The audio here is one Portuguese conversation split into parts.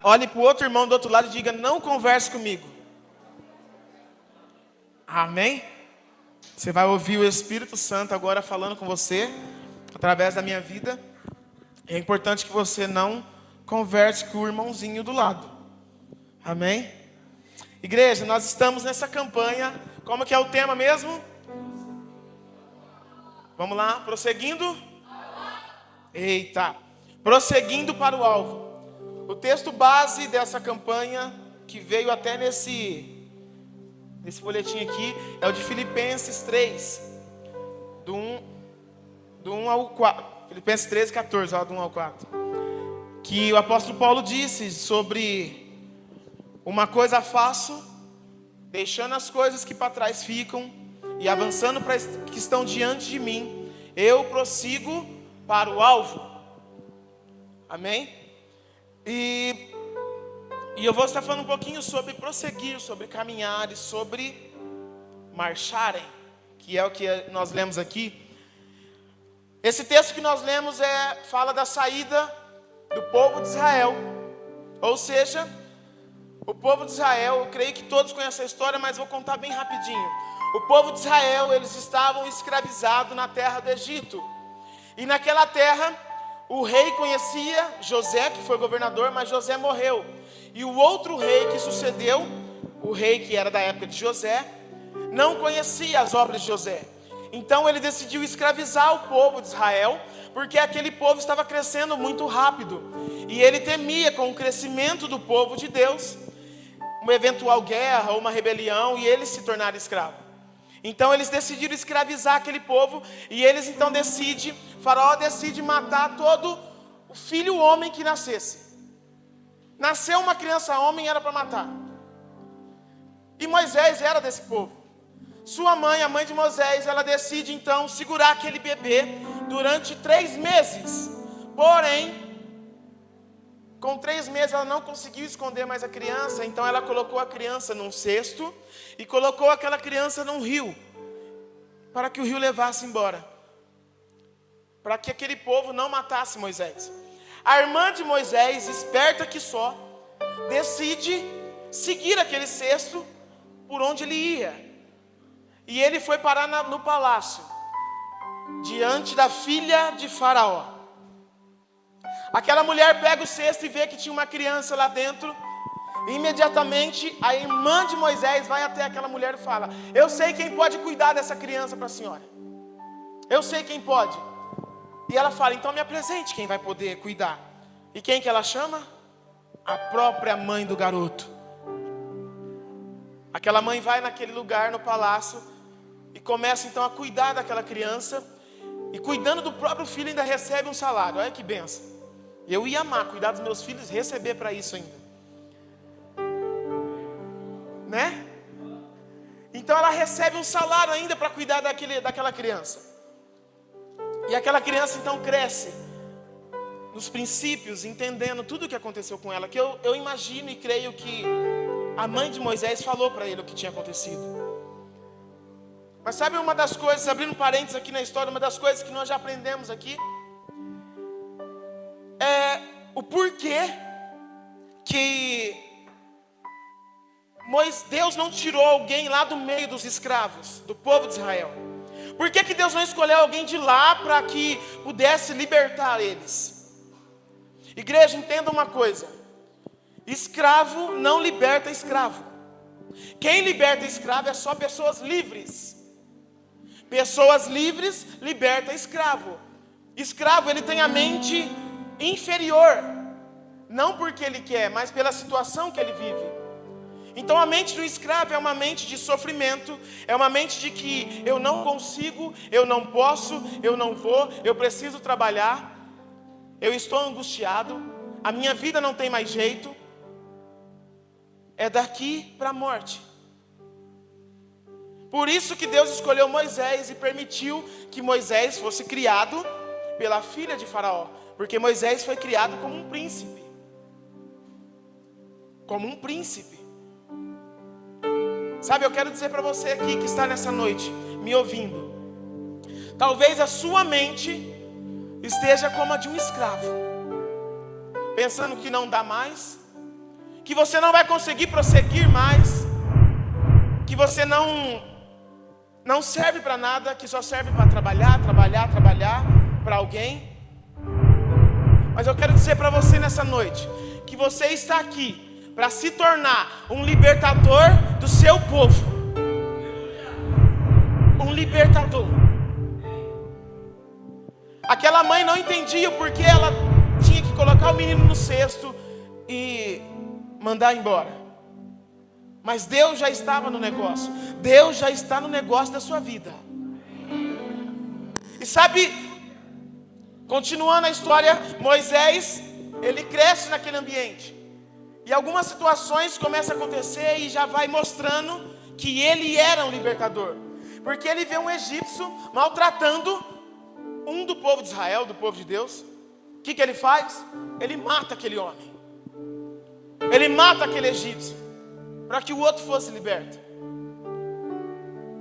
Olhe para o outro irmão do outro lado e diga: não converse comigo. Amém? Você vai ouvir o Espírito Santo agora falando com você, através da minha vida. É importante que você não converse com o irmãozinho do lado. Amém? Igreja, nós estamos nessa campanha. Como que é o tema mesmo? Vamos lá, prosseguindo. Eita, prosseguindo para o alvo. O texto base dessa campanha, que veio até nesse folhetim aqui, é o de Filipenses 3, do 1 ao 4. Filipenses 13, 14, do 1 ao 4. Que o apóstolo Paulo disse sobre: uma coisa faço, deixando as coisas que para trás ficam e avançando para as que estão diante de mim, eu prossigo para o alvo. Amém? E eu vou estar falando um pouquinho sobre prosseguir, sobre caminhar e sobre marcharem, que é o que nós lemos aqui. Esse texto que nós lemos fala da saída do povo de Israel. Ou seja, o povo de Israel, eu creio que todos conhecem a história, mas vou contar bem rapidinho. O povo de Israel, eles estavam escravizados na terra do Egito. E naquela terra, o rei conhecia José, que foi governador, mas José morreu. E o outro rei que sucedeu, o rei que era da época de José, não conhecia as obras de José. Então ele decidiu escravizar o povo de Israel, porque aquele povo estava crescendo muito rápido. E ele temia com o crescimento do povo de Deus, uma eventual guerra ou uma rebelião, e eles se tornaram escravos. Então eles decidiram escravizar aquele povo, e eles então Faraó decide matar todo o filho homem que nascesse. Nasceu uma criança homem, era para matar. E Moisés era desse povo. Sua mãe, a mãe de Moisés, ela decide então segurar aquele bebê durante 3 meses. Porém, com 3 meses ela não conseguiu esconder mais a criança, então ela colocou a criança num cesto e colocou aquela criança num rio, para que o rio levasse embora, para que aquele povo não matasse Moisés. A irmã de Moisés, esperta que só, decide seguir aquele cesto por onde ele ia. E ele foi parar no palácio, diante da filha de Faraó. Aquela mulher pega o cesto e vê que tinha uma criança lá dentro. E imediatamente a irmã de Moisés vai até aquela mulher e fala: eu sei quem pode cuidar dessa criança para a senhora. Eu sei quem pode. E ela fala: então me apresente quem vai poder cuidar. E quem que ela chama? A própria mãe do garoto. Aquela mãe vai naquele lugar, no palácio, e começa então a cuidar daquela criança. E cuidando do próprio filho ainda recebe um salário. Olha que benção. Eu ia amar cuidar dos meus filhos e receber para isso ainda. Né? Então ela recebe um salário ainda para cuidar daquela criança. E aquela criança então cresce nos princípios, entendendo tudo o que aconteceu com ela. Que eu imagino e creio que a mãe de Moisés falou para ele o que tinha acontecido. Mas sabe uma das coisas, abrindo parênteses aqui na história, uma das coisas que nós já aprendemos aqui é o porquê que Deus não tirou alguém lá do meio dos escravos, do povo de Israel. Por que Deus não escolheu alguém de lá para que pudesse libertar eles? Igreja, entenda uma coisa: escravo não liberta escravo. Quem liberta escravo é só pessoas livres. Pessoas livres libertam escravo. Escravo, ele tem a mente inferior, não porque ele quer, mas pela situação que ele vive. Então a mente do escravo é uma mente de sofrimento, é uma mente de que eu não consigo, eu não posso, eu não vou, eu preciso trabalhar, eu estou angustiado, a minha vida não tem mais jeito. É daqui para a morte. Por isso que Deus escolheu Moisés e permitiu que Moisés fosse criado pela filha de Faraó. Porque Moisés foi criado como um príncipe. Como um príncipe. Sabe, eu quero dizer para você aqui que está nessa noite, me ouvindo. Talvez a sua mente esteja como a de um escravo. Pensando que não dá mais, que você não vai conseguir prosseguir mais, que você não serve para nada, que só serve para trabalhar para alguém. Mas eu quero dizer para você nessa noite, que você está aqui para se tornar um libertador do seu povo. Um libertador. Aquela mãe não entendia o porquê ela tinha que colocar o menino no cesto e mandar embora. Mas Deus já estava no negócio. Deus já está no negócio da sua vida. E sabe, continuando a história, Moisés, ele cresce naquele ambiente. E algumas situações começam a acontecer e já vai mostrando que ele era um libertador. Porque ele vê um egípcio maltratando um do povo de Israel, do povo de Deus. O que ele faz? Ele mata aquele homem. Ele mata aquele egípcio, para que o outro fosse liberto.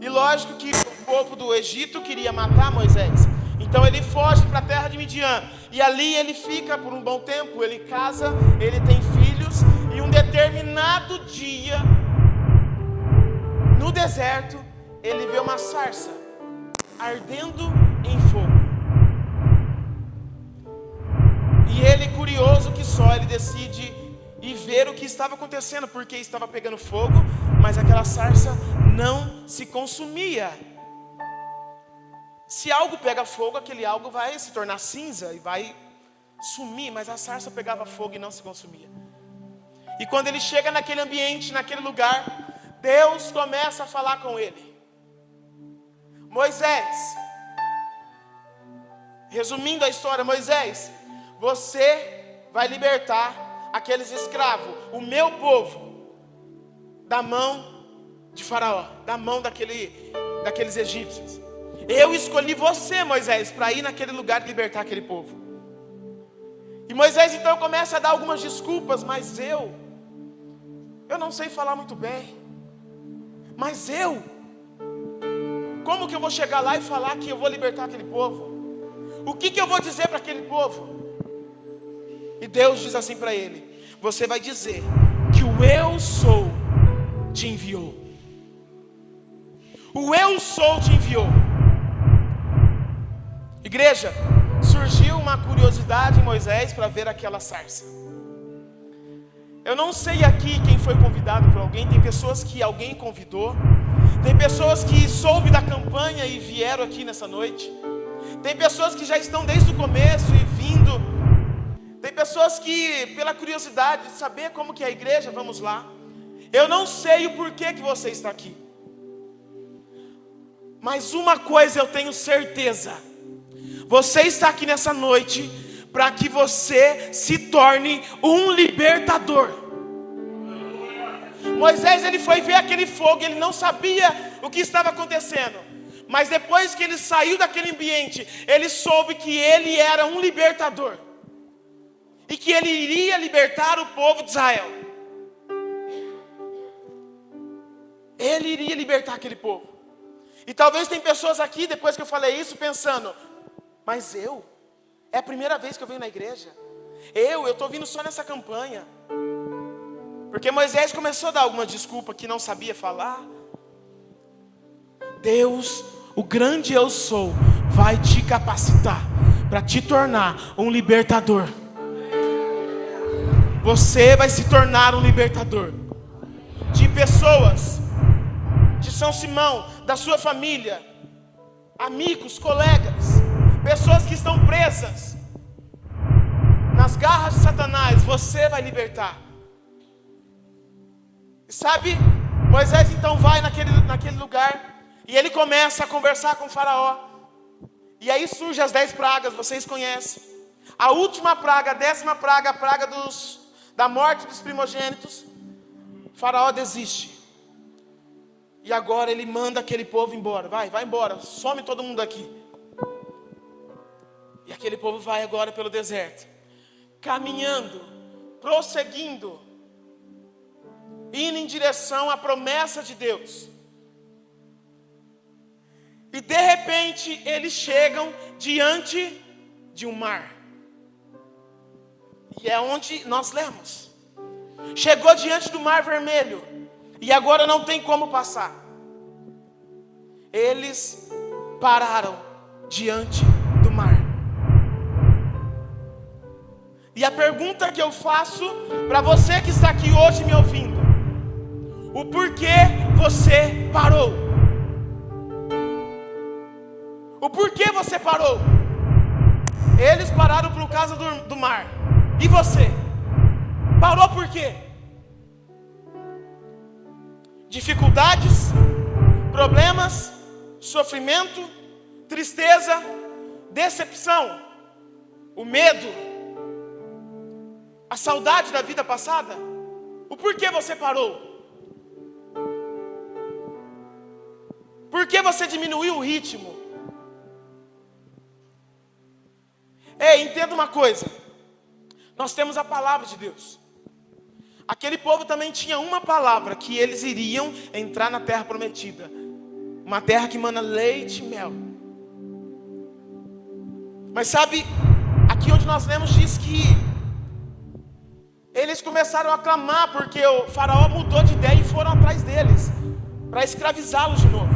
E lógico que o povo do Egito queria matar Moisés. Então ele foge para a terra de Midian. E ali ele fica por um bom tempo. Ele casa, ele tem filhos. E um determinado dia, no deserto, ele vê uma sarça ardendo em fogo. E ele, curioso que só, ele decide ir ver o que estava acontecendo, porque estava pegando fogo, mas aquela sarça não se consumia. Se algo pega fogo, aquele algo vai se tornar cinza e vai sumir, mas a sarça pegava fogo e não se consumia. E quando ele chega naquele ambiente, naquele lugar, Deus começa a falar com ele. Moisés, resumindo a história, Moisés, você vai libertar aqueles escravos, o meu povo, da mão de Faraó, da mão daqueles egípcios. Eu escolhi você, Moisés, para ir naquele lugar e libertar aquele povo. E Moisés então começa a dar algumas desculpas, mas eu não sei falar muito bem. Mas como que eu vou chegar lá e falar que eu vou libertar aquele povo? O que eu vou dizer para aquele povo? E Deus diz assim para ele: você vai dizer que o eu sou te enviou. O eu sou te enviou. Igreja, surgiu uma curiosidade em Moisés para ver aquela sarça. Eu não sei aqui quem foi convidado por alguém. Tem pessoas que alguém convidou. Tem pessoas que soube da campanha e vieram aqui nessa noite. Tem pessoas que já estão desde o começo e vindo. Tem pessoas que, pela curiosidade de saber como que é a igreja, vamos lá. Eu não sei o porquê que você está aqui. Mas uma coisa eu tenho certeza. Você está aqui nessa noite para que você se torne um libertador. Moisés, ele foi ver aquele fogo, ele não sabia o que estava acontecendo. Mas depois que ele saiu daquele ambiente, ele soube que ele era um libertador. E que ele iria libertar o povo de Israel. Ele iria libertar aquele povo. E talvez tem pessoas aqui, depois que eu falei isso, pensando: mas é a primeira vez que eu venho na igreja. Eu estou vindo só nessa campanha. Porque Moisés começou a dar alguma desculpa que não sabia falar. Deus, o grande eu sou, vai te capacitar para te tornar um libertador. Você vai se tornar um libertador de pessoas de São Simão, da sua família, amigos, colegas, pessoas que estão presas nas garras de Satanás. Você vai libertar. E sabe, Moisés então vai naquele lugar e ele começa a conversar com o Faraó. E aí surgem as 10 pragas, vocês conhecem. A última praga, a 10ª praga, a praga da morte dos primogênitos. Faraó desiste. E agora ele manda aquele povo embora. Vai embora, some todo mundo aqui. E aquele povo vai agora pelo deserto, caminhando, prosseguindo, indo em direção à promessa de Deus. E de repente eles chegam diante de um mar. E é onde nós lemos. chegou diante do Mar Vermelho, e agora não tem como passar. Eles pararam diante do mar. E a pergunta que eu faço para você que está aqui hoje me ouvindo: o porquê você parou? O porquê você parou? Eles pararam por causa do mar. E você? Parou por quê? Dificuldades, problemas, sofrimento, tristeza, decepção, o medo, a saudade da vida passada. O porquê você parou? Por que você diminuiu o ritmo? Ei, entenda uma coisa. Nós temos a palavra de Deus. Aquele povo também tinha uma palavra, que eles iriam entrar na terra prometida. Uma terra que mana leite e mel. Mas sabe, aqui onde nós lemos diz que eles começaram a clamar porque o faraó mudou de ideia e foram atrás deles para escravizá-los de novo.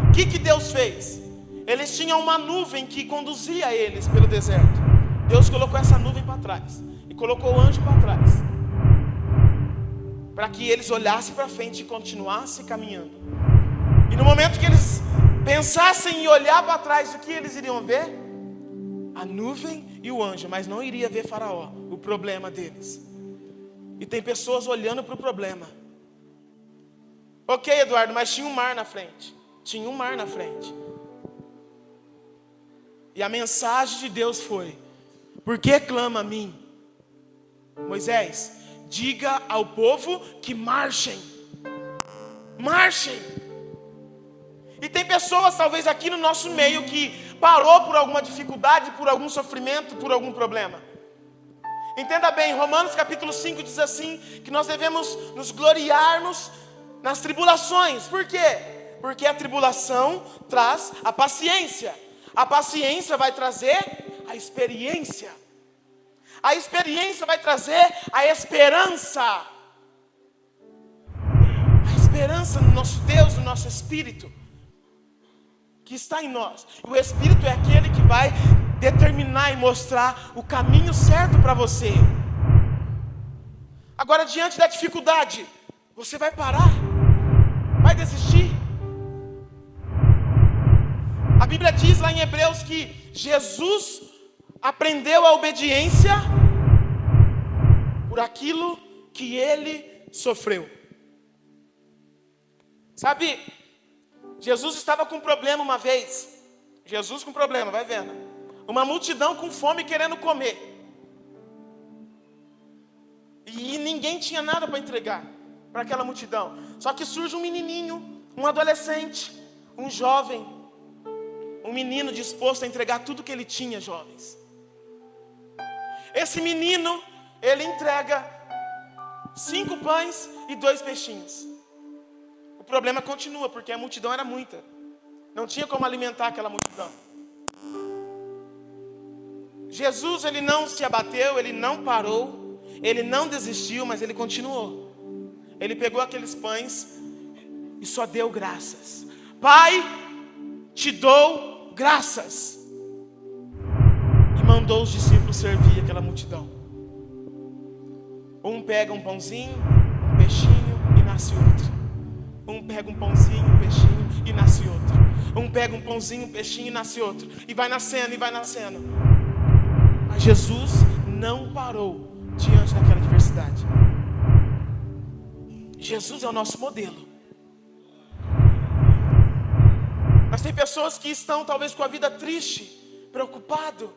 O que Deus fez? Eles tinham uma nuvem que conduzia eles pelo deserto. Deus colocou essa nuvem para trás e colocou o anjo para trás, para que eles olhassem para frente e continuassem caminhando. E no momento que eles pensassem em olhar para trás, o que eles iriam ver? A nuvem e o anjo, mas não iria ver Faraó, o problema deles. E tem pessoas olhando para o problema. Ok, Eduardo, mas tinha um mar na frente. Tinha um mar na frente. E a mensagem de Deus foi: por que clama a mim? Moisés, diga ao povo que marchem. Marchem. E tem pessoas talvez aqui no nosso meio que parou por alguma dificuldade, por algum sofrimento, por algum problema. Entenda bem, Romanos capítulo 5 diz assim, que nós devemos nos gloriarmos nas tribulações. Por quê? Porque a tribulação traz a paciência. A paciência vai trazer a experiência. A experiência vai trazer a esperança. A esperança no nosso Deus, no nosso Espírito, que está em nós. O Espírito é aquele que vai determinar e mostrar o caminho certo para você. Agora, diante da dificuldade, você vai parar? Vai desistir? A Bíblia diz lá em Hebreus que Jesus aprendeu a obediência por aquilo que ele sofreu. Sabe, Jesus estava com um problema uma vez. Jesus com problema, vai vendo. Uma multidão com fome querendo comer. E ninguém tinha nada para entregar para aquela multidão. Só que surge um menininho, um adolescente, um jovem, um menino disposto a entregar tudo que ele tinha, jovens. Esse menino, ele entrega 5 pães e 2 peixinhos. O problema continua, porque a multidão era muita. Não tinha como alimentar aquela multidão. Jesus, ele não se abateu, ele não parou, ele não desistiu, mas ele continuou. Ele pegou aqueles pães e só deu graças. Pai, te dou graças. E mandou os discípulos servir aquela multidão. Um pega um pãozinho, um peixinho e nasce outro. Um pega um pãozinho, um peixinho e nasce outro. Um pega um pãozinho, um peixinho e nasce outro. E vai nascendo, e vai nascendo. Mas Jesus não parou diante daquela adversidade. Jesus é o nosso modelo. Mas tem pessoas que estão talvez com a vida triste, preocupado,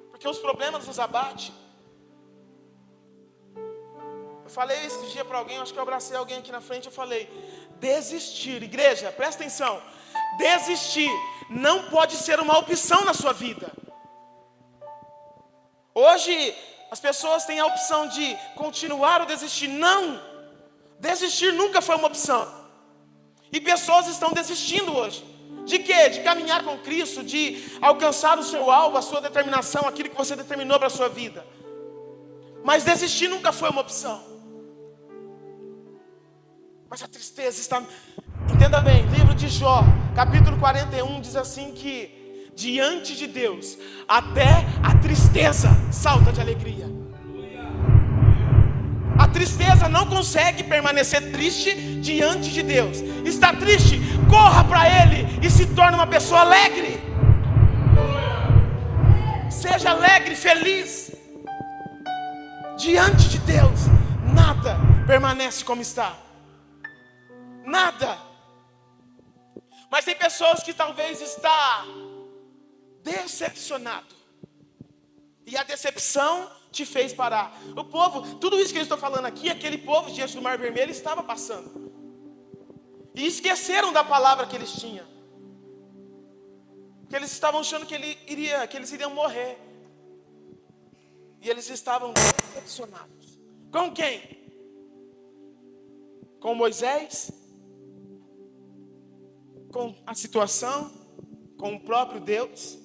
porque os problemas nos abatem. Eu falei esse dia para alguém, acho que eu abracei alguém aqui na frente, eu falei: desistir, igreja, presta atenção, desistir não pode ser uma opção na sua vida. Hoje as pessoas têm a opção de continuar ou desistir. Não, desistir nunca foi uma opção. E pessoas estão desistindo hoje. De quê? De caminhar com Cristo, de alcançar o seu alvo, a sua determinação, aquilo que você determinou para a sua vida. Mas desistir nunca foi uma opção. Mas a tristeza está... Entenda bem, livro de Jó, capítulo 41, diz assim que diante de Deus, até a tristeza salta de alegria. A tristeza não consegue permanecer triste diante de Deus. Está triste, corra para Ele e se torne uma pessoa alegre. Seja alegre, feliz. Diante de Deus, nada permanece como está. Nada. Mas tem pessoas que talvez está decepcionado. E a decepção te fez parar. O povo, tudo isso que eu estou falando aqui, aquele povo diante do Mar Vermelho estava passando. E esqueceram da palavra que eles tinham. Porque eles estavam achando que eles iriam morrer. E eles estavam decepcionados. Com quem? Com Moisés? Com a situação? Com o próprio Deus?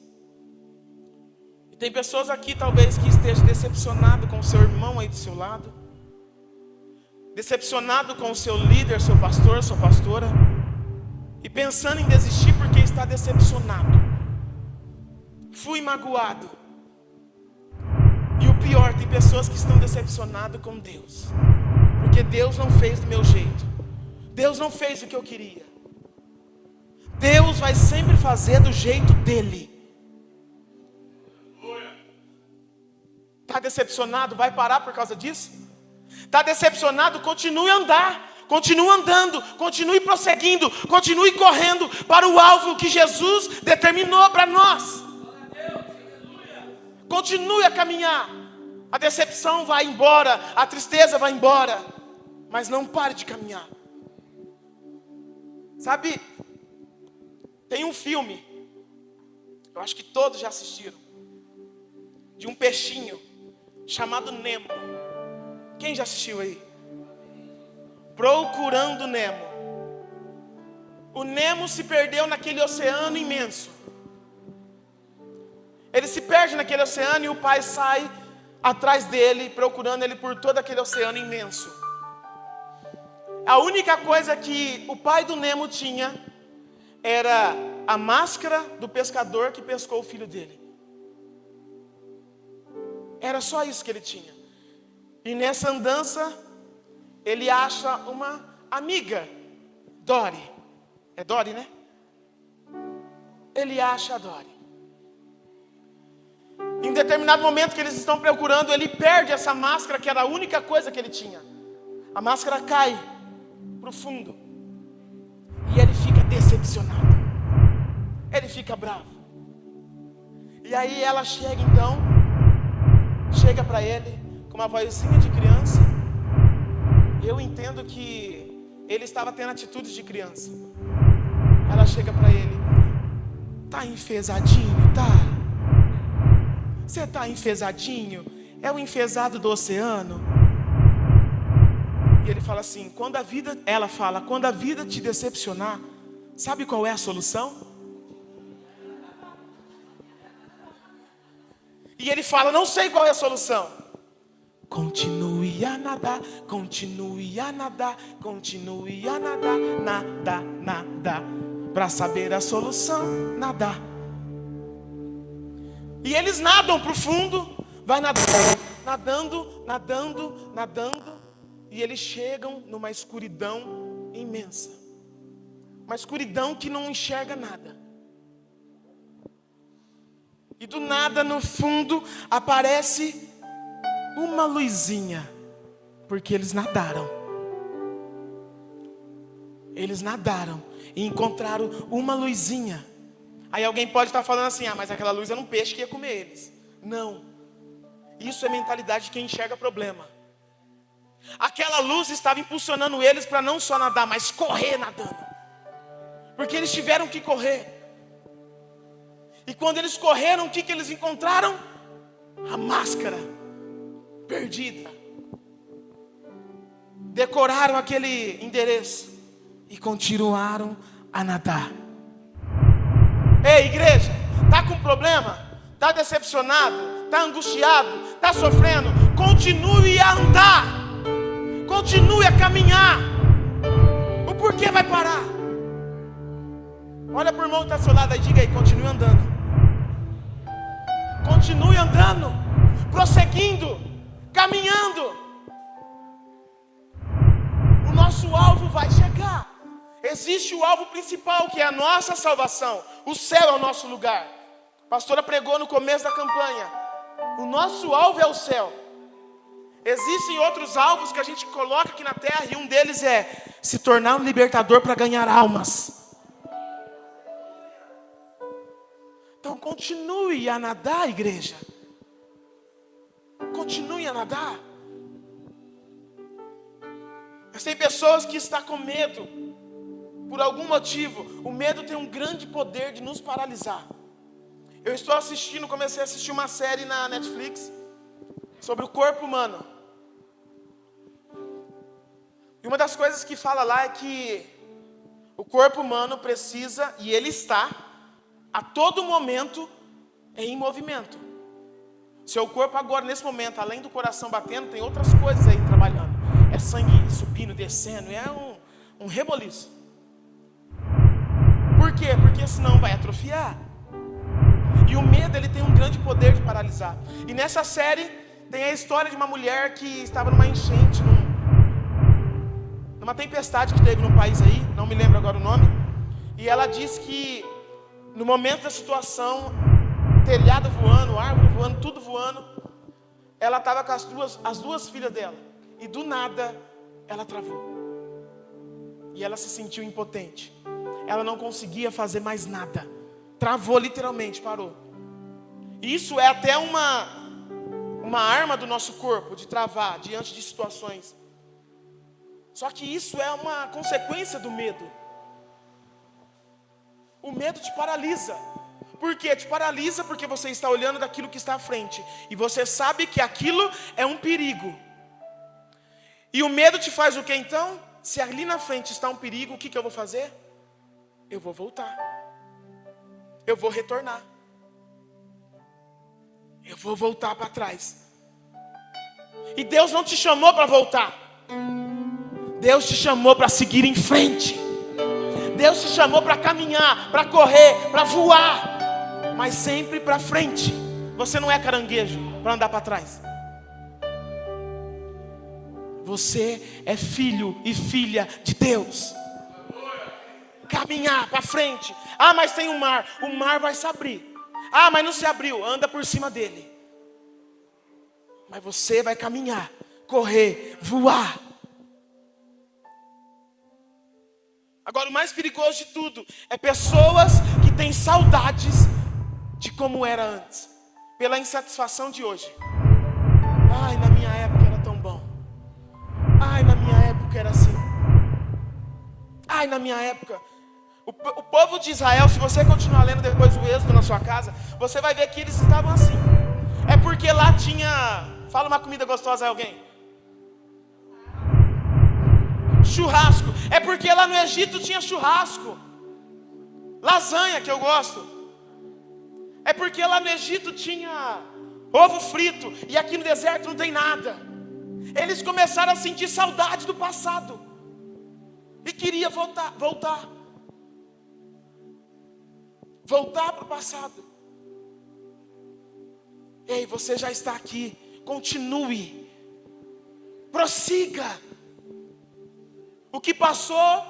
E tem pessoas aqui talvez que estejam decepcionado com o seu irmão aí do seu lado. Decepcionado com o seu líder, seu pastor, sua pastora. E pensando em desistir porque está decepcionado. Fui magoado. E o pior, tem pessoas que estão decepcionadas com Deus. Porque Deus não fez do meu jeito. Deus não fez o que eu queria. Deus vai sempre fazer do jeito dele. Está decepcionado? Vai parar por causa disso? Está decepcionado? Continue a andar. Continue andando. Continue prosseguindo. Continue correndo para o alvo que Jesus determinou para nós. Continue a caminhar. A decepção vai embora, a tristeza vai embora, mas não pare de caminhar. Sabe, tem um filme, eu acho que todos já assistiram, de um peixinho chamado Nemo. Quem já assistiu aí? Procurando Nemo. O Nemo se perdeu naquele oceano imenso. Ele se perde naquele oceano e o pai sai atrás dele, procurando ele por todo aquele oceano imenso. A única coisa que o pai do Nemo tinha era a máscara do pescador que pescou o filho dele. Era só isso que ele tinha. E nessa andança, ele acha uma amiga, Dory. É Dory, né? Ele acha a Dory. Em determinado momento que eles estão procurando, ele perde essa máscara, que era a única coisa que ele tinha. A máscara cai para o fundo. E ele fica decepcionado. Ele fica bravo. E aí ela chega então, chega para ele com uma vozinha de criança. Eu entendo que ele estava tendo atitudes de criança. Ela chega para ele: tá enfesadinho, tá? Você tá enfesadinho? É o enfesado do oceano? E ele fala assim: ela fala, quando a vida te decepcionar, sabe qual é a solução? E ele fala: não sei qual é a solução. Continue a nadar, continue a nadar, continue a nadar, nadar, nadar. Para saber a solução, nadar. E eles nadam para o fundo, vai nadando, nadando, nadando. E eles chegam numa escuridão imensa. Uma escuridão que não enxerga nada. E do nada no fundo aparece uma luzinha. Porque eles nadaram. Eles nadaram e encontraram uma luzinha. Aí alguém pode estar falando assim: ah, mas aquela luz era um peixe que ia comer eles. Não. Isso é mentalidade de quem enxerga problema. Aquela luz estava impulsionando eles para não só nadar, mas correr nadando. Porque eles tiveram que correr. E quando eles correram, o que eles encontraram? A máscara perdida. Decoraram aquele endereço e continuaram a nadar. Ei, igreja, está com problema? Está decepcionado? Está angustiado? Está sofrendo? Continue a andar. Continue a caminhar. O porquê vai parar? Olha para o irmão que está ao seu lado e diga aí: continue andando. Continue andando, prosseguindo, caminhando. O nosso alvo vai chegar. Existe o alvo principal, que é a nossa salvação. O céu é o nosso lugar. A pastora pregou no começo da campanha. O nosso alvo é o céu. Existem outros alvos que a gente coloca aqui na terra, e um deles é se tornar um libertador para ganhar almas. Então continue a nadar, igreja. Continue a nadar. Mas tem pessoas que estão com medo, por algum motivo. O medo tem um grande poder de nos paralisar. Eu estou comecei a assistir uma série na Netflix sobre o corpo humano. E uma das coisas que fala lá é que o corpo humano precisa, e ele está, a todo momento, em movimento. Seu corpo agora, nesse momento, além do coração batendo, tem outras coisas aí trabalhando. É sangue subindo, descendo, é um reboliço. Por quê? Porque senão vai atrofiar. E o medo, ele tem um grande poder de paralisar. E nessa série tem a história de uma mulher que estava numa enchente, numa tempestade que teve num país aí, não me lembro agora o nome. E ela disse que no momento da situação, telhado voando, árvore voando, tudo voando, ela estava com as duas filhas dela. E do nada, ela travou. E ela se sentiu impotente. Ela não conseguia fazer mais nada. Travou literalmente, parou. Isso é até uma arma do nosso corpo, de travar diante de situações. Só que isso é uma consequência do medo. O medo te paralisa. Por quê? Te paralisa porque você está olhando daquilo que está à frente. E você sabe que aquilo é um perigo. E o medo te faz o que então? Se ali na frente está um perigo, o que eu vou fazer? Eu vou voltar. Eu vou retornar. Eu vou voltar para trás. E Deus não te chamou para voltar. Deus te chamou para seguir em frente. Deus te chamou para caminhar, para correr, para voar. Mas sempre para frente. Você não é caranguejo para andar para trás. Você é filho e filha de Deus. Caminhar para frente. Ah, mas tem um mar. O mar vai se abrir. Ah, mas não se abriu. Anda por cima dele. Mas você vai caminhar, correr, voar. Agora, o mais perigoso de tudo é pessoas que têm saudades de como era antes, pela insatisfação de hoje. Ai, na minha época era tão bom. Ai, na minha época era assim. Ai, na minha época. O povo de Israel, se você continuar lendo depois o Êxodo na sua casa, você vai ver que eles estavam assim. É porque lá tinha... Fala uma comida gostosa a alguém. Churrasco. É porque lá no Egito tinha churrasco. Lasanha, que eu gosto. É porque lá no Egito tinha ovo frito. E aqui no deserto não tem nada. Eles começaram a sentir saudade do passado. E queria voltar. Voltar para o passado. Ei, você já está aqui. Continue. Prossiga. O que passou,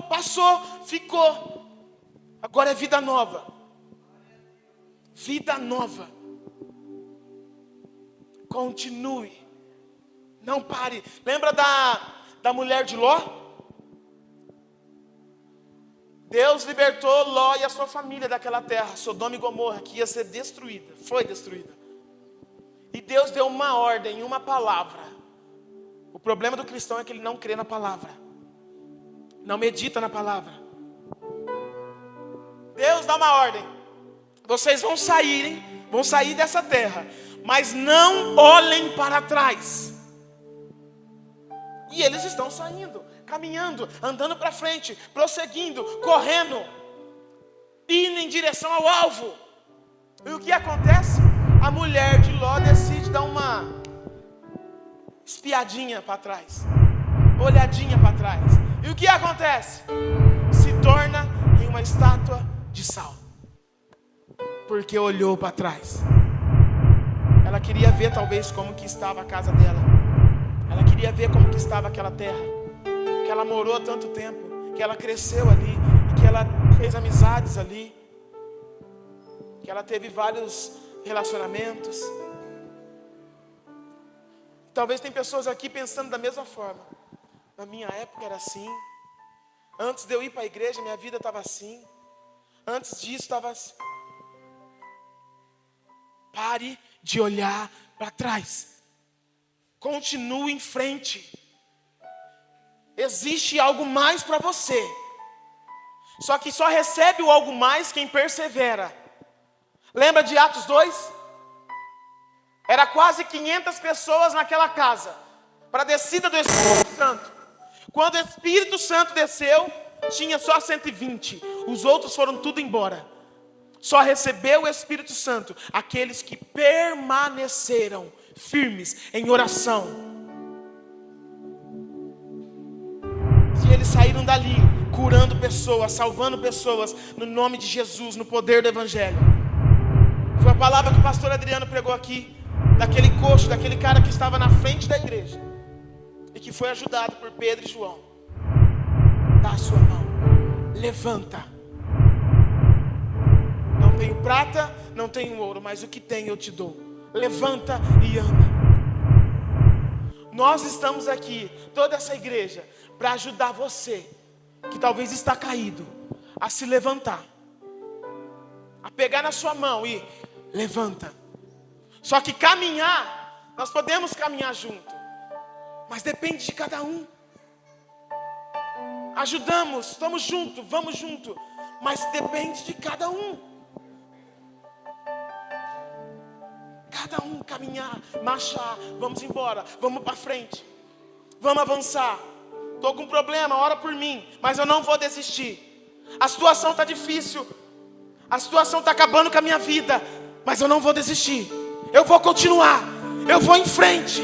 ficou. Agora é vida nova. Vida nova. Continue. Não pare. Lembra da mulher de Ló? Deus libertou Ló e a sua família daquela terra, Sodoma e Gomorra, que ia ser destruída. Foi destruída. E Deus deu uma ordem, uma palavra. O problema do cristão é que ele não crê na palavra. Não medita na palavra. Deus dá uma ordem. Vocês vão sair dessa terra, mas não olhem para trás. E eles estão saindo, caminhando, andando para frente, prosseguindo, correndo, indo em direção ao alvo. E o que acontece? A mulher de Ló decide dar espiadinha para trás, olhadinha para trás. E o que acontece? Se torna em uma estátua de sal, porque olhou para trás. Ela queria ver talvez como que estava a casa dela. Ela queria ver como que estava aquela terra, que ela morou há tanto tempo, que ela cresceu ali, e que ela fez amizades ali, que ela teve vários relacionamentos. Talvez tem pessoas aqui pensando da mesma forma. Na minha época era assim. Antes de eu ir para a igreja, minha vida estava assim. Antes disso estava assim. Pare de olhar para trás. Continue em frente. Existe algo mais para você. Só que só recebe o algo mais quem persevera. Lembra de Atos 2? Era quase 500 pessoas naquela casa, para a descida do Espírito Santo. Quando o Espírito Santo desceu, tinha só 120. Os outros foram tudo embora. Só recebeu o Espírito Santo aqueles que permaneceram firmes em oração. E eles saíram dali, curando pessoas, salvando pessoas, no nome de Jesus, no poder do Evangelho. Foi a palavra que o pastor Adriano pregou aqui, daquele coxo, daquele cara que estava na frente da igreja, e que foi ajudado por Pedro e João. Dá a sua mão, levanta. Não tenho prata, não tenho ouro, mas o que tenho eu te dou. Levanta e anda. Nós estamos aqui, toda essa igreja, para ajudar você, que talvez está caído, a se levantar, a pegar na sua mão e levanta. Só que caminhar, nós podemos caminhar junto, mas depende de cada um. Ajudamos, estamos juntos, vamos junto, mas depende de cada um. Cada um caminhar, marchar, vamos embora, vamos para frente, vamos avançar. Estou com um problema, ora por mim, mas eu não vou desistir. A situação está difícil, a situação está acabando com a minha vida, mas eu não vou desistir. Eu vou continuar, eu vou em frente.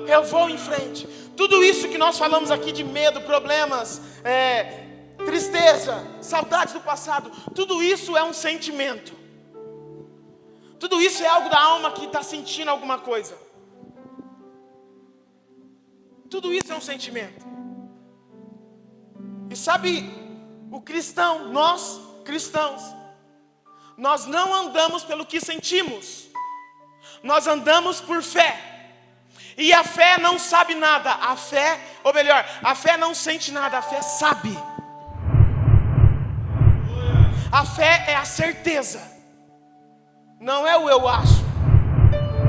Eu vou em frente. Tudo isso que nós falamos aqui de medo, problemas, tristeza, saudade do passado, tudo isso é um sentimento. Tudo isso é algo da alma que está sentindo alguma coisa. Tudo isso é um sentimento. E sabe, o cristão, nós cristãos, nós não andamos pelo que sentimos, nós andamos por fé. E a fé não sabe nada, a fé não sente nada, a fé sabe. A fé é a certeza, não é o eu acho,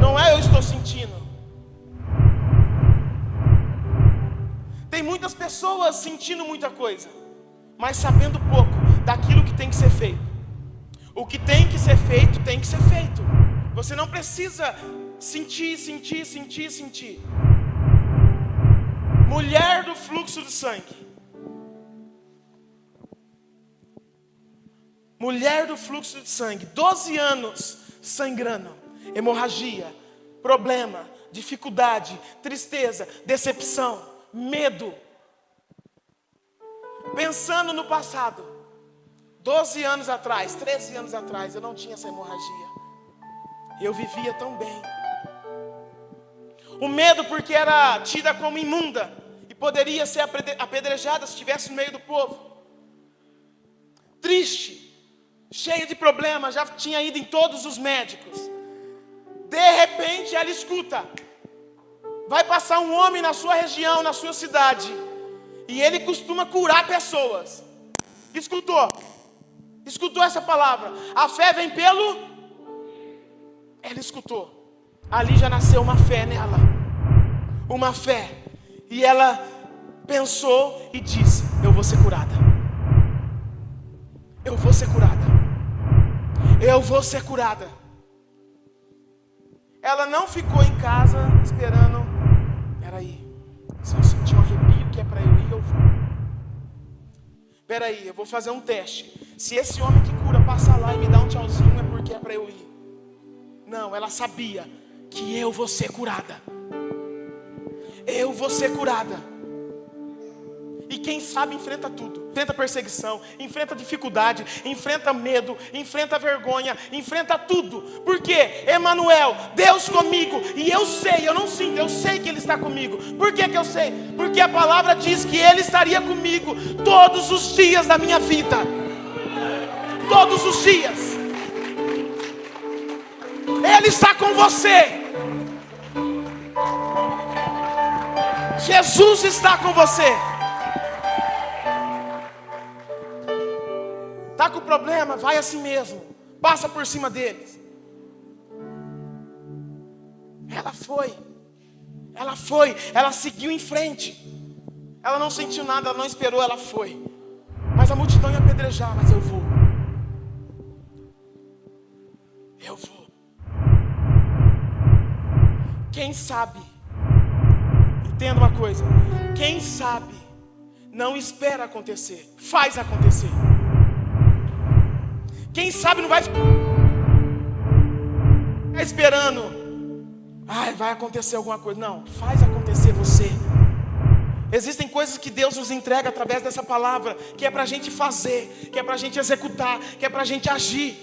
não é eu estou sentindo. Tem muitas pessoas sentindo muita coisa, mas sabendo pouco daquilo que tem que ser feito. O que tem que ser feito, tem que ser feito. Você não precisa sentir. Mulher do fluxo do sangue. Mulher do fluxo de sangue, 12 anos sangrando, hemorragia, problema, dificuldade, tristeza, decepção, medo. Pensando no passado, 12 anos atrás, 13 anos atrás, eu não tinha essa hemorragia. Eu vivia tão bem. O medo porque era tida como imunda e poderia ser apedrejada se estivesse no meio do povo. Triste, cheio de problemas, já tinha ido em todos os médicos. De repente ela escuta: vai passar um homem na sua região, na sua cidade, e ele costuma curar pessoas. Escutou essa palavra. A fé vem pelo... Ela escutou. Ali já nasceu uma fé nela. Uma fé. E ela pensou e disse: eu vou ser curada. Eu vou ser curada. Eu vou ser curada. Ela não ficou em casa esperando. Peraí, se eu sentir um arrepio que é para eu ir, eu vou. Peraí, eu vou fazer um teste. Se esse homem que cura passar lá e me dá um tchauzinho, é porque é para eu ir. Não, ela sabia que eu vou ser curada. Eu vou ser curada. E quem sabe enfrenta tudo. Enfrenta perseguição, enfrenta dificuldade, enfrenta medo, enfrenta vergonha, enfrenta tudo. Por quê? Emanuel, Deus comigo. E eu sei, eu não sinto, eu sei que Ele está comigo. Por que que eu sei? Porque a palavra diz que Ele estaria comigo todos os dias da minha vida. Todos os dias. Ele está com você. Jesus está com você. Está com problema? Vai assim mesmo. Passa por cima deles. Ela foi. Ela seguiu em frente. Ela não sentiu nada, ela não esperou, ela foi. Mas a multidão ia apedrejar, mas eu vou. Eu vou. Quem sabe, entenda uma coisa, quem sabe não espera acontecer, faz acontecer. Quem sabe não vai ficar esperando, vai acontecer alguma coisa. Não, faz acontecer você. Existem coisas que Deus nos entrega através dessa palavra, que é para a gente fazer, que é para a gente executar, que é para a gente agir.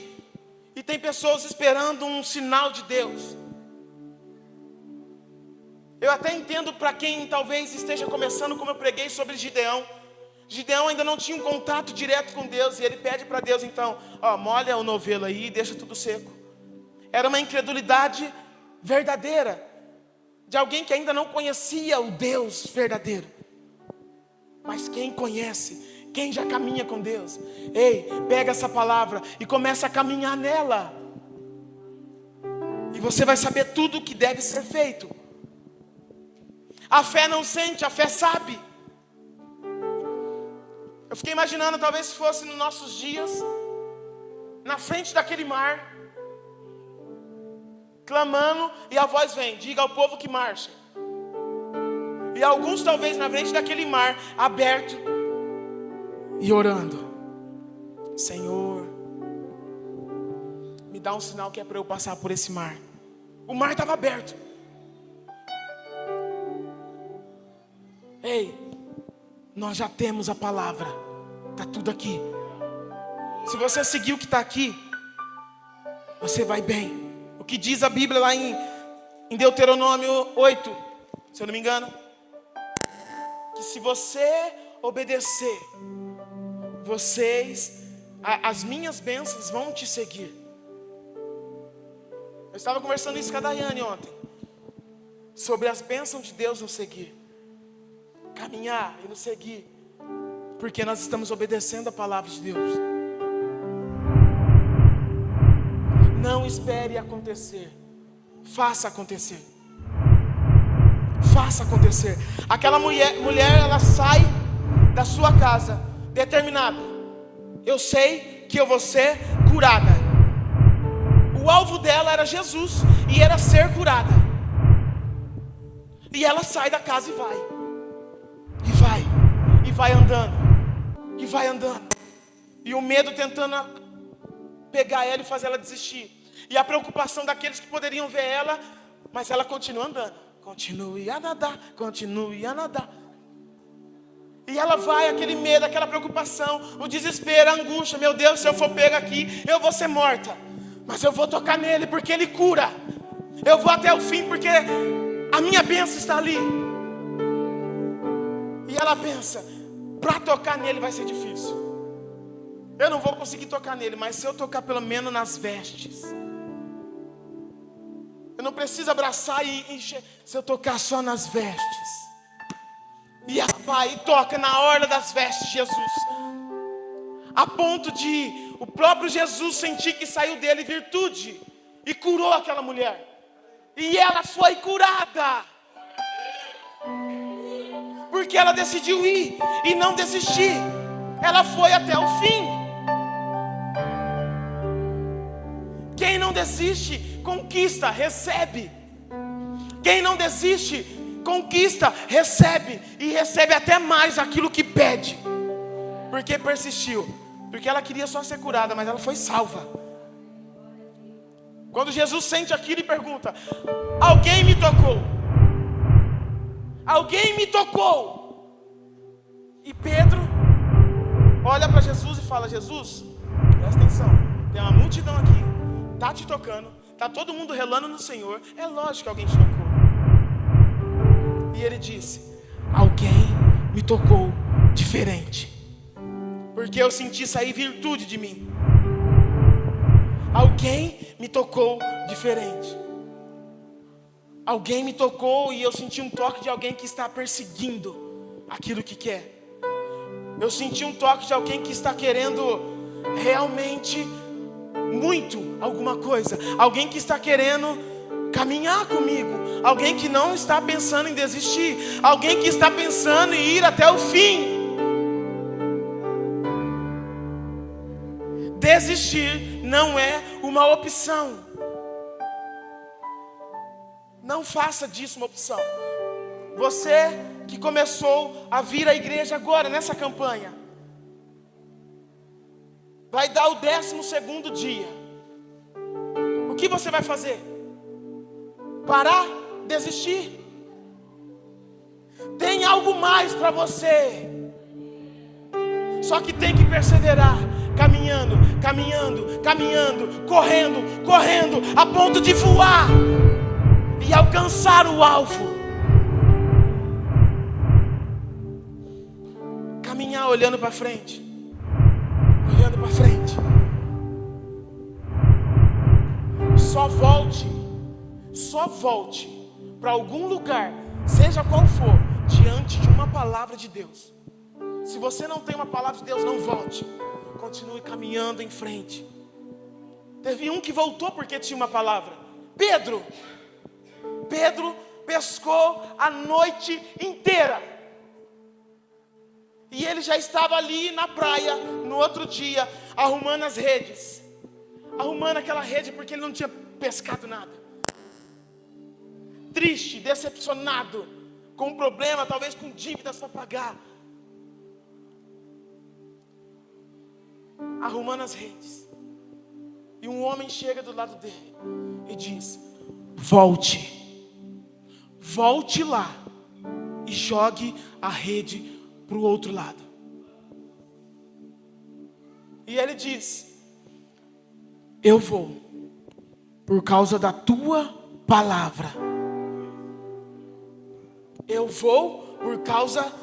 E tem pessoas esperando um sinal de Deus. Eu até entendo para quem talvez esteja começando, como eu preguei sobre Gideão. Gideão ainda não tinha um contato direto com Deus, e ele pede para Deus então, molha o novelo aí e deixa tudo seco. Era uma incredulidade verdadeira, de alguém que ainda não conhecia o Deus verdadeiro. Mas quem conhece, quem já caminha com Deus, pega essa palavra e começa a caminhar nela. E você vai saber tudo o que deve ser feito. A fé não sente, a fé sabe. Eu fiquei imaginando, talvez se fosse nos nossos dias, na frente daquele mar, clamando, e a voz vem, diga ao povo que marcha. E alguns talvez na frente daquele mar, aberto, e orando. Senhor, me dá um sinal que é para eu passar por esse mar. O mar estava aberto. Nós já temos a palavra. Está tudo aqui. Se você seguir o que está aqui, você vai bem. O que diz a Bíblia lá em Deuteronômio 8, se eu não me engano, que se você obedecer, as minhas bênçãos vão te seguir. Eu estava conversando isso com a Daiane ontem, sobre as bênçãos de Deus nos seguir. Caminhar e nos seguir, porque nós estamos obedecendo a palavra de Deus. Não espere acontecer, faça acontecer. Faça acontecer. Aquela mulher, ela sai da sua casa determinada: eu sei que eu vou ser curada. O alvo dela era Jesus e era ser curada. E ela sai da casa e vai. E vai andando. E vai andando. E o medo tentando pegar ela e fazer ela desistir. E a preocupação daqueles que poderiam ver ela, mas ela continua andando. Continue a nadar, continue a nadar. E ela vai, aquele medo, aquela preocupação, o desespero, a angústia. Meu Deus, se eu for pega aqui, eu vou ser morta. Mas eu vou tocar nele porque ele cura. Eu vou até o fim porque a minha bênção está ali. E ela pensa, para tocar nele vai ser difícil. Eu não vou conseguir tocar nele, mas se eu tocar pelo menos nas vestes, eu não preciso abraçar e encher. Se eu tocar só nas vestes. E ela vai e toca na orla das vestes de Jesus, a ponto de o próprio Jesus sentir que saiu dele virtude, e curou aquela mulher. E ela foi curada, porque ela decidiu ir e não desistir. Ela foi até o fim. Quem não desiste, conquista, recebe. Quem não desiste, conquista, recebe. E recebe até mais aquilo que pede. Porque persistiu. Porque ela queria só ser curada, mas ela foi salva. Quando Jesus sente aquilo e pergunta: alguém me tocou? Alguém me tocou? E Pedro olha para Jesus e fala: Jesus, presta atenção, tem uma multidão aqui, está te tocando, está todo mundo relando no Senhor, é lógico que alguém te tocou. E ele disse: alguém me tocou diferente, porque eu senti sair virtude de mim. Alguém me tocou diferente. Alguém me tocou e eu senti um toque de alguém que está perseguindo aquilo que quer. Eu senti um toque de alguém que está querendo realmente muito alguma coisa. Alguém que está querendo caminhar comigo. Alguém que não está pensando em desistir. Alguém que está pensando em ir até o fim. Desistir não é uma opção. Não faça disso uma opção. Você que começou a vir à igreja agora, nessa campanha, vai dar o 12º dia. O que você vai fazer? Parar? Desistir? Tem algo mais para você. Só que tem que perseverar. Caminhando, caminhando, caminhando, correndo, correndo, a ponto de voar e alcançar o alvo. Caminhar olhando para frente, olhando para frente. Só volte para algum lugar, seja qual for, diante de uma palavra de Deus. Se você não tem uma palavra de Deus, não volte. Continue caminhando em frente. Teve um que voltou porque tinha uma palavra. Pedro pescou a noite inteira. E ele já estava ali na praia no outro dia, arrumando as redes. Arrumando aquela rede porque ele não tinha pescado nada. Triste, decepcionado, com um problema, talvez com dívidas para pagar. Arrumando as redes. E um homem chega do lado dele e diz: volte lá e jogue a rede para o outro lado. E ele diz: eu vou, por causa da tua palavra. Eu vou por causa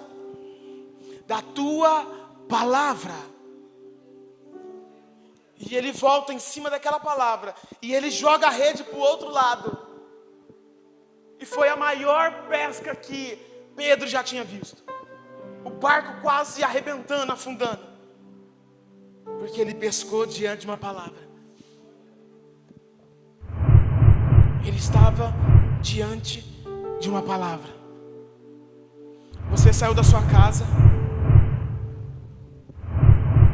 da tua palavra. E ele volta em cima daquela palavra. E ele joga a rede para o outro lado. E foi a maior pesca que Pedro já tinha visto. O barco quase arrebentando, afundando. Porque ele pescou diante de uma palavra. Ele estava diante de uma palavra. Você saiu da sua casa.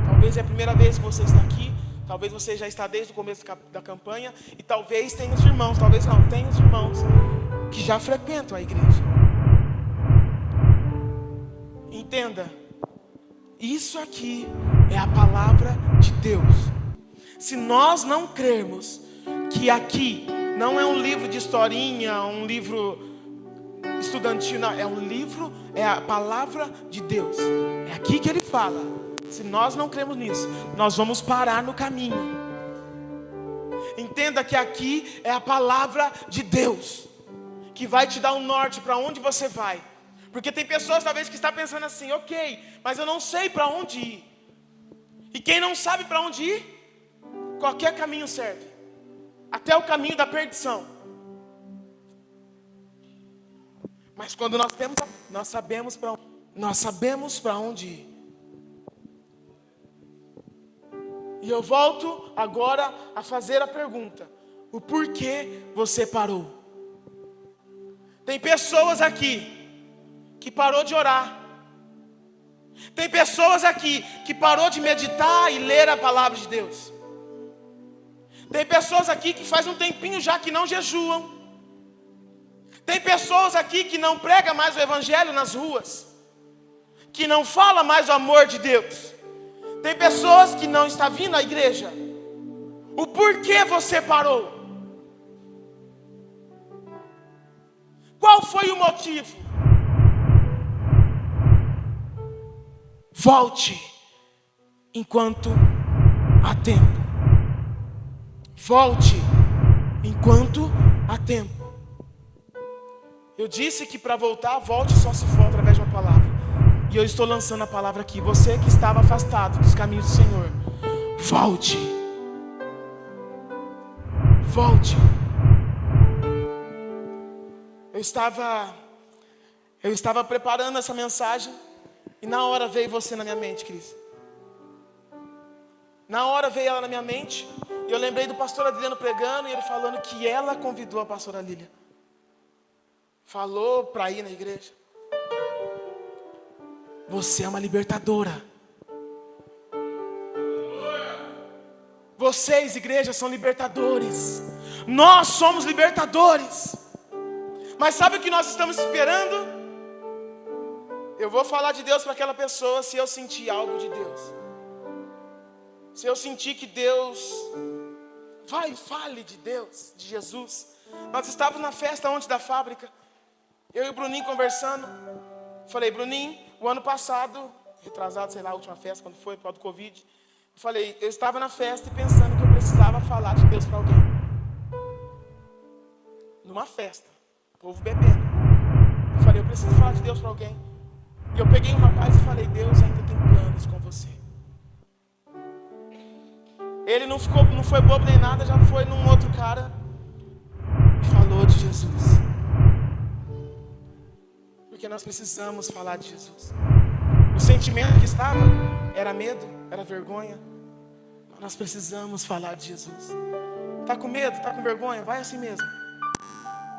Talvez é a primeira vez que você está aqui. Talvez você já está desde o começo da campanha. E talvez tenha os irmãos, talvez não, tenha os irmãos que já frequentam a igreja. Entenda, isso aqui é a palavra de Deus. Se nós não crermos que aqui não é um livro de historinha, um livro estudantil, não, é um livro, é a palavra de Deus. É aqui que ele fala. Se nós não cremos nisso, nós vamos parar no caminho. Entenda que aqui é a palavra de Deus, que vai te dar um norte para onde você vai. Porque tem pessoas talvez que estão pensando assim: ok, mas eu não sei para onde ir. E quem não sabe para onde ir, qualquer caminho serve, até o caminho da perdição. Mas quando nós sabemos para onde ir. E eu volto agora a fazer a pergunta: o porquê você parou? Tem pessoas aqui que parou de orar. Tem pessoas aqui que parou de meditar e ler a palavra de Deus. Tem pessoas aqui que faz um tempinho já que não jejuam. Tem pessoas aqui que não pregam mais o evangelho nas ruas, que não fala mais o amor de Deus. Tem pessoas que não estão vindo à igreja. O porquê você parou? Qual foi o motivo? Volte enquanto há tempo. Volte enquanto há tempo. Eu disse que para voltar, volte só se for através de uma palavra. E eu estou lançando a palavra aqui. Você que estava afastado dos caminhos do Senhor, volte. Volte. Eu estava preparando essa mensagem e na hora veio você na minha mente, Cris. Na hora veio ela na minha mente e eu lembrei do pastor Adriano pregando e ele falando que ela convidou a pastora Lília. Falou para ir na igreja. Você é uma libertadora. Vocês, igreja, são libertadores. Nós somos libertadores. Mas sabe o que nós estamos esperando? Eu vou falar de Deus para aquela pessoa se eu sentir algo de Deus. Se eu sentir que Deus... fale de Deus, de Jesus. Nós estávamos na festa ontem da fábrica. Eu e o Bruninho conversando. Falei, Bruninho, o ano passado, retrasado, sei lá, a última festa, quando foi, por causa do Covid. Eu falei, eu estava na festa e pensando que eu precisava falar de Deus para alguém. Numa festa, o povo bebendo. Eu falei, eu preciso falar de Deus para alguém. E eu peguei um rapaz e falei, Deus ainda tem planos com você. Ele não foi bobo nem nada, já foi num outro cara e falou de Jesus. Porque nós precisamos falar de Jesus. O sentimento que estava era medo, era vergonha. Mas nós precisamos falar de Jesus. Está com medo, está com vergonha? Vai assim mesmo.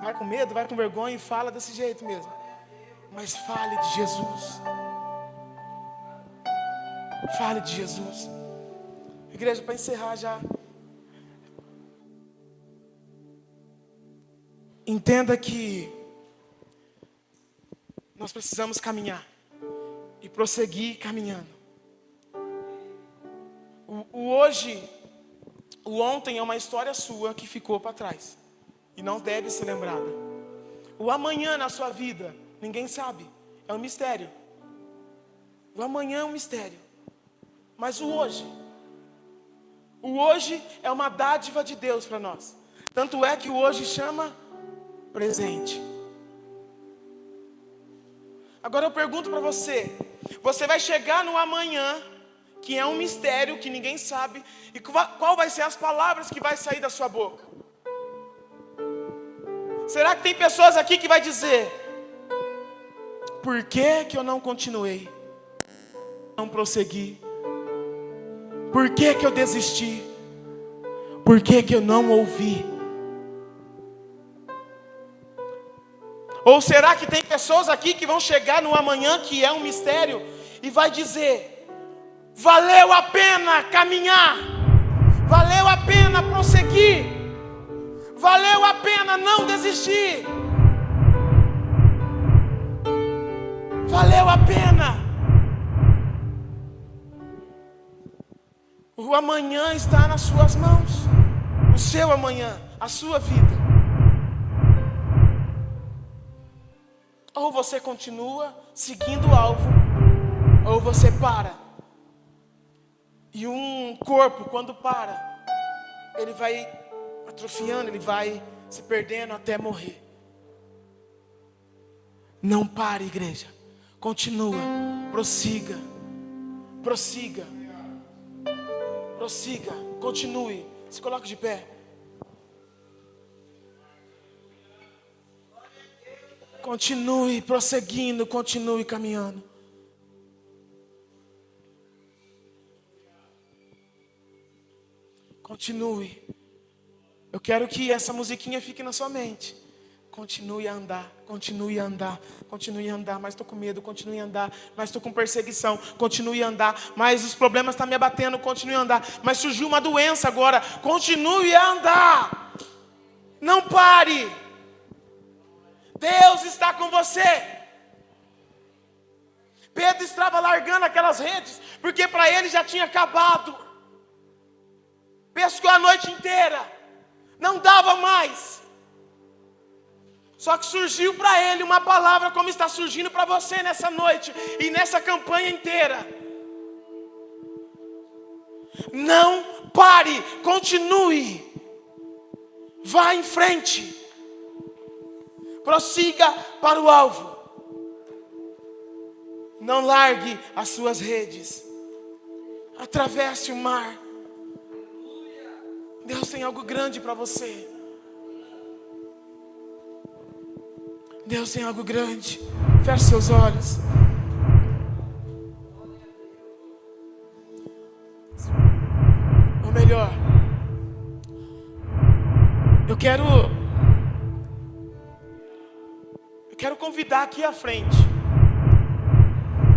Vai com medo, vai com vergonha e fala desse jeito mesmo. Mas fale de Jesus. Fale de Jesus. Igreja, para encerrar já. Entenda que nós precisamos caminhar e prosseguir caminhando. O hoje, o ontem é uma história sua que ficou para trás e não deve ser lembrada. O amanhã na sua vida, ninguém sabe, é um mistério. O amanhã é um mistério, mas o hoje é uma dádiva de Deus para nós. Tanto é que o hoje chama presente. Agora eu pergunto para você, você vai chegar no amanhã, que é um mistério que ninguém sabe, e qual vai ser as palavras que vai sair da sua boca? Será que tem pessoas aqui que vai dizer, por que que eu não continuei? Não prossegui? Por que que eu desisti? Por que que eu não ouvi? Ou será que tem pessoas aqui que vão chegar no amanhã, que é um mistério, e vai dizer, valeu a pena caminhar, valeu a pena prosseguir, valeu a pena não desistir, valeu a pena. O amanhã está nas suas mãos, o seu amanhã, a sua vida. Ou você continua seguindo o alvo, ou você para. E um corpo, quando para, ele vai atrofiando, ele vai se perdendo até morrer. Não pare, igreja. Continua, prossiga, prossiga, prossiga, continue. Se coloque de pé. Continue prosseguindo, continue caminhando. Continue. Eu quero que essa musiquinha fique na sua mente. Continue a andar, continue a andar, continue a andar, mas estou com medo, continue a andar, mas estou com perseguição, continue a andar, mas os problemas estão me abatendo, continue a andar, mas surgiu uma doença agora, continue a andar. Não pare. Deus está com você. Pedro estava largando aquelas redes, porque para ele já tinha acabado. Pescou a noite inteira, não dava mais. Só que surgiu para ele uma palavra como está surgindo para você nessa noite e nessa campanha inteira. Não pare, continue. Vá em frente. Prossiga para o alvo. Não largue as suas redes. Atravesse o mar. Deus tem algo grande para você. Deus tem algo grande. Feche seus olhos. Ou melhor, eu quero convidar aqui à frente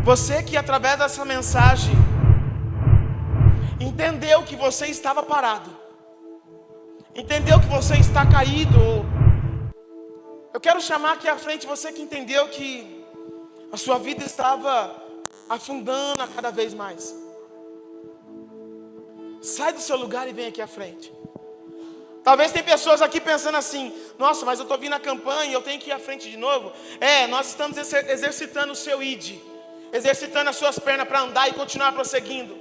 você que através dessa mensagem entendeu que você estava parado, entendeu que você está caído. Eu quero chamar aqui à frente você que entendeu que a sua vida estava afundando a cada vez mais. Sai do seu lugar e vem aqui à frente. Talvez tem pessoas aqui pensando assim: nossa, mas eu estou vindo na campanha e eu tenho que ir à frente de novo. Nós estamos exercitando o seu id, exercitando as suas pernas para andar e continuar prosseguindo.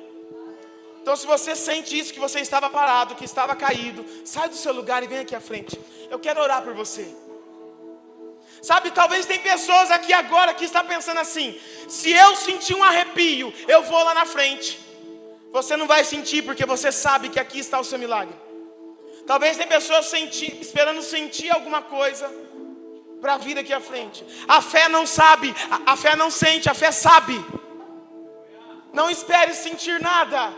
Então se você sente isso, que você estava parado, que estava caído, sai do seu lugar e vem aqui à frente. Eu quero orar por você. Sabe, talvez tem pessoas aqui agora que estão pensando assim: se eu sentir um arrepio, eu vou lá na frente. Você não vai sentir, porque você sabe que aqui está o seu milagre. Talvez tem pessoas esperando sentir alguma coisa para vir aqui à frente. A fé não sabe, a fé não sente, a fé sabe. Não espere sentir nada.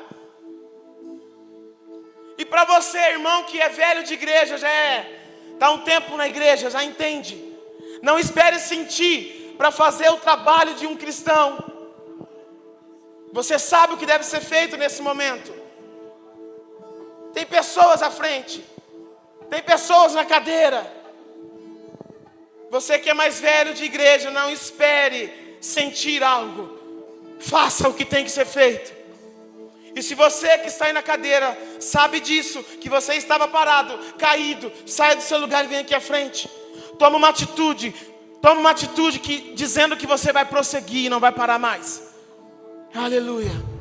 E para você, irmão, que é velho de igreja, já está um tempo na igreja, já entende. Não espere sentir para fazer o trabalho de um cristão. Você sabe o que deve ser feito nesse momento. Tem pessoas à frente. Tem pessoas na cadeira. Você que é mais velho de igreja, não espere sentir algo. Faça o que tem que ser feito. E se você que está aí na cadeira sabe disso, que você estava parado, caído, saia do seu lugar e venha aqui à frente. Toma uma atitude dizendo que você vai prosseguir e não vai parar mais. Aleluia.